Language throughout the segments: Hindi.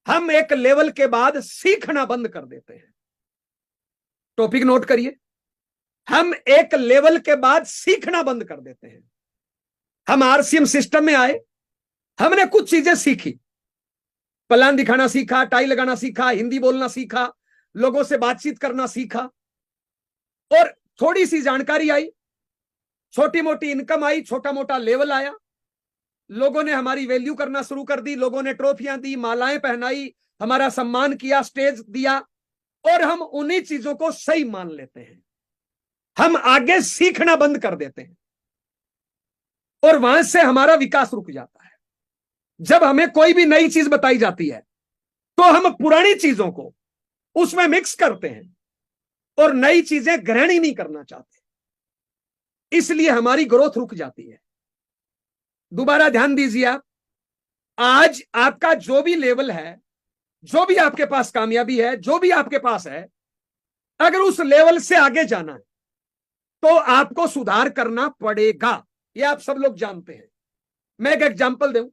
हम एक लेवल के बाद सीखना बंद कर देते हैं। टॉपिक नोट करिए, हम एक लेवल के बाद सीखना बंद कर देते हैं। हम आरसीएम सिस्टम में आए, हमने कुछ चीजें सीखी, प्लान दिखाना सीखा, टाई लगाना सीखा, हिंदी बोलना सीखा, लोगों से बातचीत करना सीखा, और थोड़ी सी जानकारी आई, छोटी मोटी इनकम आई, छोटा मोटा लेवल आया, लोगों ने हमारी वैल्यू करना शुरू कर दी, लोगों ने ट्रॉफियां दी, मालाएं पहनाई, हमारा सम्मान किया, स्टेज दिया, और हम उन्हीं चीजों को सही मान लेते हैं। हम आगे सीखना बंद कर देते हैं और वहां से हमारा विकास रुक जाता है। जब हमें कोई भी नई चीज बताई जाती है तो हम पुरानी चीजों को उसमें मिक्स करते हैं और नई चीजें ग्रहण ही नहीं करना चाहते, इसलिए हमारी ग्रोथ रुक जाती है। दोबारा ध्यान दीजिए आप, आज आपका जो भी लेवल है, जो भी आपके पास कामयाबी है, जो भी आपके पास है, अगर उस लेवल से आगे जाना है तो आपको सुधार करना पड़ेगा। ये आप सब लोग जानते हैं। मैं एक एग्जांपल दूं,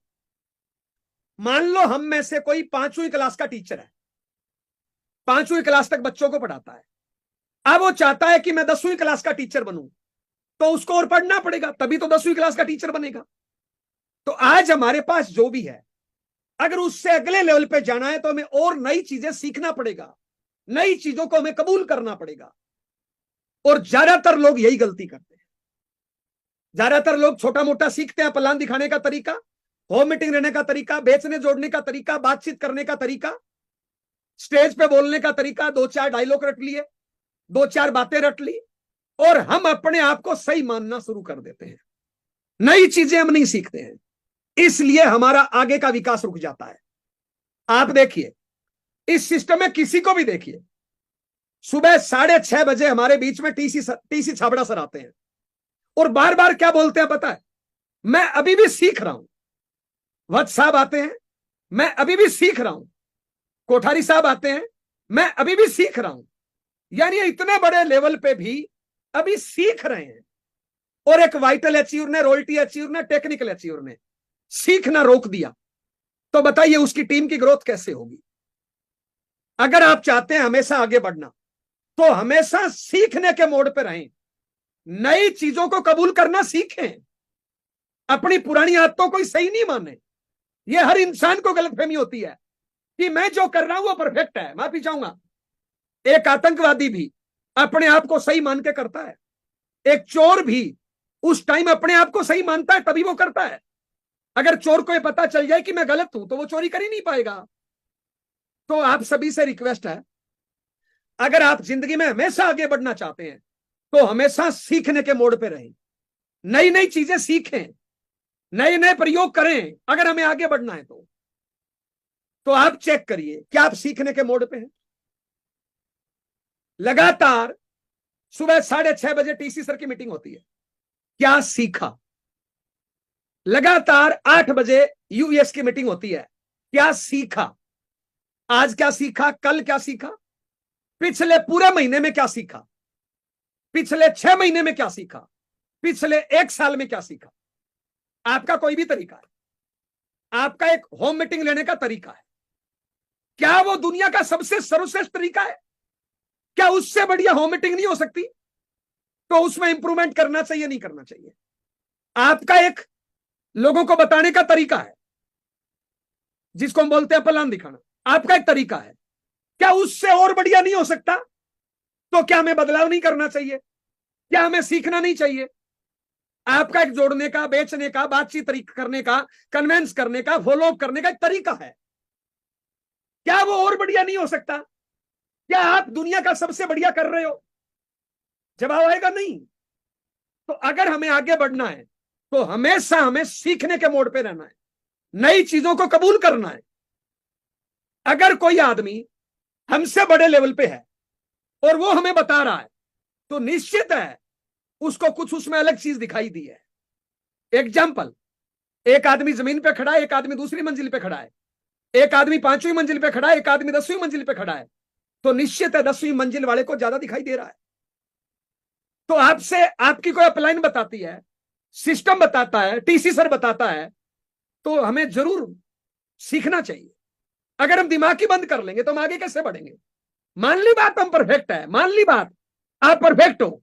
मान लो हम में से कोई 5वीं क्लास का टीचर है, 5वीं क्लास तक बच्चों को पढ़ाता है। अब वो चाहता है कि मैं 10वीं क्लास का टीचर बनूं, तो उसको और पढ़ना पड़ेगा, तभी तो 10वीं क्लास का टीचर बनेगा। तो आज हमारे पास जो भी है, अगर उससे अगले लेवल पे जाना है तो हमें और नई चीजें सीखना पड़ेगा, नई चीजों को हमें कबूल करना पड़ेगा। और ज्यादातर लोग यही गलती करते हैं। ज्यादातर लोग छोटा मोटा सीखते हैं, प्लान दिखाने का तरीका, होम मीटिंग रहने का तरीका, बेचने जोड़ने का तरीका, बातचीत करने का तरीका, स्टेज पे बोलने का तरीका, 2-4 डायलॉग रट लिए, 2-4 बातें रट ली, और हम अपने आप को सही मानना शुरू कर देते हैं। नई चीजें हम नहीं सीखते हैं, इसलिए हमारा आगे का विकास रुक जाता है। आप देखिए, इस सिस्टम में किसी को भी देखिए, सुबह 6:30 बजे हमारे बीच में टीसी छाबड़ा सर आते हैं और बार बार क्या बोलते हैं पता है? मैं अभी भी सीख रहा हूं। वत्स साहब आते हैं, मैं अभी भी सीख रहा हूं। कोठारी साहब आते हैं, मैं अभी भी सीख रहा हूं। यानी इतने बड़े लेवल पे भी अभी सीख रहे हैं। और एक वाइटल अचीवर ने, रॉयल्टी अचीवर ने, टेक्निकल अचीवर ने सीखना रोक दिया, तो बताइए उसकी टीम की ग्रोथ कैसे होगी? अगर आप चाहते हैं हमेशा आगे बढ़ना, तो हमेशा सीखने के मोड पे रहें, नई चीजों को कबूल करना सीखें, अपनी पुरानी आदतों को सही नहीं माने। यह हर इंसान को गलतफहमी होती है कि मैं जो कर रहा हूं वो परफेक्ट है। माफी चाहूंगा, एक आतंकवादी भी अपने आप को सही मान के करता है, एक चोर भी उस टाइम अपने आप को सही मानता है, तभी वो करता है। अगर चोर को ये पता चल जाए कि मैं गलत हूं तो वो चोरी कर ही नहीं पाएगा। तो आप सभी से रिक्वेस्ट है, अगर आप जिंदगी में हमेशा आगे बढ़ना चाहते हैं तो हमेशा सीखने के मोड पे रहें, नई नई चीजें सीखें, नए नए प्रयोग करें। अगर हमें आगे बढ़ना है तो आप चेक करिए क्या आप सीखने के मोड पे हैं। लगातार सुबह 6:30 बजे टीसी सर की मीटिंग होती है, क्या सीखा? लगातार 8 बजे यूएस की मीटिंग होती है, क्या सीखा? आज क्या सीखा, कल क्या सीखा, पिछले पूरे महीने में क्या सीखा, पिछले 6 महीने में क्या सीखा, पिछले 1 साल में क्या सीखा? आपका कोई भी तरीका है, आपका एक होम मीटिंग लेने का तरीका है, क्या वो दुनिया का सबसे सर्वश्रेष्ठ तरीका है? क्या उससे बढ़िया होम मीटिंग नहीं हो सकती? तो उसमें इंप्रूवमेंट करना चाहिए, नहीं करना चाहिए? आपका एक लोगों को बताने का तरीका है, जिसको हम बोलते हैं प्लान दिखाना, आपका एक तरीका है, क्या उससे और बढ़िया नहीं हो सकता? तो क्या हमें बदलाव नहीं करना चाहिए? क्या हमें सीखना नहीं चाहिए? आपका एक जोड़ने का, बेचने का, बातचीत करने का, कन्वेंस करने का, फॉलो अप करने का एक तरीका है, क्या वो और बढ़िया नहीं हो सकता? क्या आप दुनिया का सबसे बढ़िया कर रहे हो? जवाब आएगा नहीं। तो अगर हमें आगे बढ़ना है तो हमेशा हमें सीखने के मोड पे रहना है, नई चीजों को कबूल करना है। अगर कोई आदमी हमसे बड़े लेवल पे है और वो हमें बता रहा है, तो निश्चित है उसको कुछ उसमें अलग चीज दिखाई दी है। एग्जाम्पल, एक आदमी जमीन पे खड़ा है, एक आदमी दूसरी मंजिल पे खड़ा है, एक आदमी 5वीं मंजिल पे खड़ा है, एक आदमी 10वीं मंजिल पे खड़ा है, तो निश्चित है 10वीं मंजिल वाले को ज्यादा दिखाई दे रहा है। तो आपसे आपकी कोई अपलाइन बताती है, सिस्टम बताता है, टीसी सर बताता है, तो हमें जरूर सीखना चाहिए। अगर हम दिमाग ही बंद कर लेंगे तो हम आगे कैसे बढ़ेंगे? मान ली बात हम परफेक्ट है, मान ली बात आप परफेक्ट हो,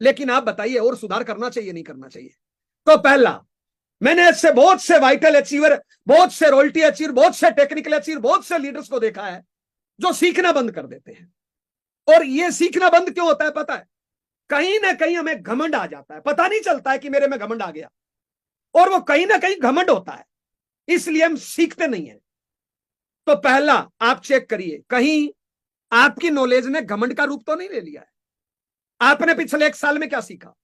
लेकिन आप बताइए और सुधार करना चाहिए नहीं करना चाहिए? तो पहला, मैंने ऐसे बहुत से वाइटल अचीवर, बहुत से रॉयल्टी अचीवर, बहुत से टेक्निकल अचीवर, बहुत से लीडर्स को देखा है जो सीखना बंद कर देते हैं। और ये सीखना बंद क्यों होता है पता है? कहीं ना कहीं हमें घमंड आ जाता है, पता नहीं चलता है कि मेरे में घमंड आ गया, और वो कहीं ना कहीं घमंड होता है, इसलिए हम सीखते नहीं है। तो पहला आप चेक करिए, कहीं आपकी नॉलेज ने घमंड का रूप तो नहीं ले लिया है? आपने पिछले 1 साल में क्या सीखा?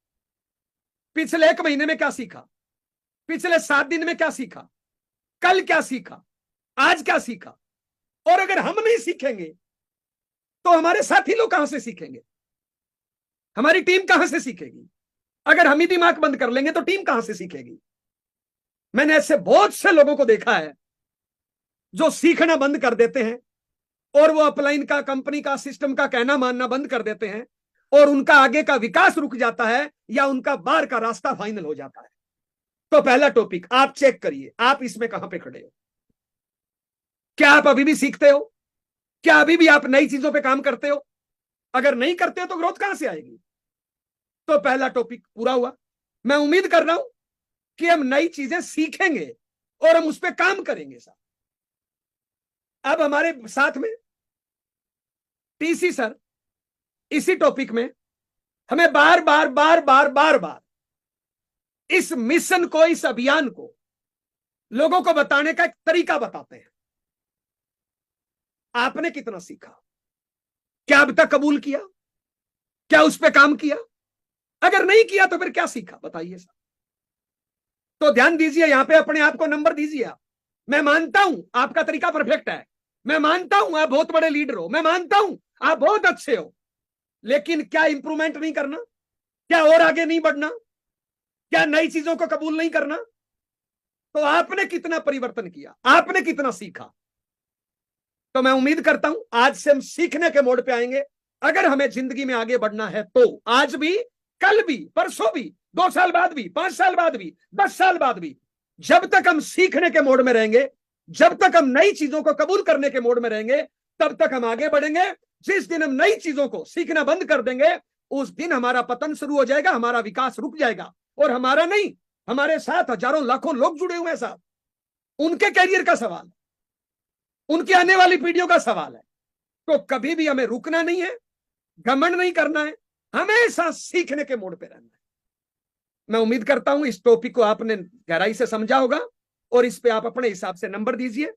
पिछले 1 महीने में क्या सीखा? पिछले 7 दिन में क्या सीखा? कल क्या सीखा? आज क्या सीखा? और अगर हम नहीं सीखेंगे तो हमारे साथी लोग कहां से सीखेंगे? हमारी टीम कहां से सीखेगी? अगर हम ही दिमाग बंद कर लेंगे तो टीम कहां से सीखेगी? मैंने ऐसे बहुत से लोगों को देखा है जो सीखना बंद कर देते हैं और वो अपलाइन का, कंपनी का, सिस्टम का कहना मानना बंद कर देते हैं, और उनका आगे का विकास रुक जाता है या उनका बाहर का रास्ता फाइनल हो जाता है। तो पहला टॉपिक आप चेक करिए, आप इसमें कहां पे खड़े हो? क्या आप अभी भी सीखते हो? क्या अभी भी आप नई चीजों पे काम करते हो? अगर नहीं करते हो तो ग्रोथ कहां से आएगी? तो पहला टॉपिक पूरा हुआ। मैं उम्मीद कर रहा हूं कि हम नई चीजें सीखेंगे और हम उस पर काम करेंगे साथ। अब हमारे साथ में टीसी सर इसी टॉपिक में हमें बार बार बार बार बार बार इस मिशन को, इस अभियान को लोगों को बताने का एक तरीका बताते हैं। आपने कितना सीखा? क्या अब तक कबूल किया? क्या उस पर काम किया? अगर नहीं किया तो फिर क्या सीखा बताइए सर। तो ध्यान दीजिए, यहां पे अपने आप को नंबर दीजिए आप। मैं मानता हूं आपका तरीका परफेक्ट है, मैं मानता हूं आप बहुत बड़े लीडर हो, मैं मानता हूं आप बहुत अच्छे हो, लेकिन क्या इंप्रूवमेंट नहीं करना? क्या और आगे नहीं बढ़ना? क्या नई चीजों को कबूल नहीं करना? तो आपने कितना परिवर्तन किया? आपने कितना सीखा? तो मैं उम्मीद करता हूं आज से हम सीखने के मोड पे आएंगे। अगर हमें जिंदगी में आगे बढ़ना है तो आज भी, कल भी, परसों भी, 2 साल बाद भी, 5 साल बाद भी, 10 साल बाद भी, जब तक हम सीखने के मोड में रहेंगे, जब तक हम नई चीजों को कबूल करने के मोड में रहेंगे, तब तक हम आगे बढ़ेंगे। जिस दिन हम नई चीजों को सीखना बंद कर देंगे, उस दिन हमारा पतन शुरू हो जाएगा, हमारा विकास रुक जाएगा। और हमारा नहीं, हमारे साथ हजारों लाखों लोग जुड़े हुए हैं साहब, उनके कैरियर का सवाल, उनकी आने वाली पीढ़ियों का सवाल है। तो कभी भी हमें रुकना नहीं है, घमंड नहीं करना है, हमेशा सीखने के मोड पे रहना है। मैं उम्मीद करता हूं इस टॉपिक को आपने गहराई से समझा होगा और इस पे आप अपने हिसाब से नंबर दीजिए।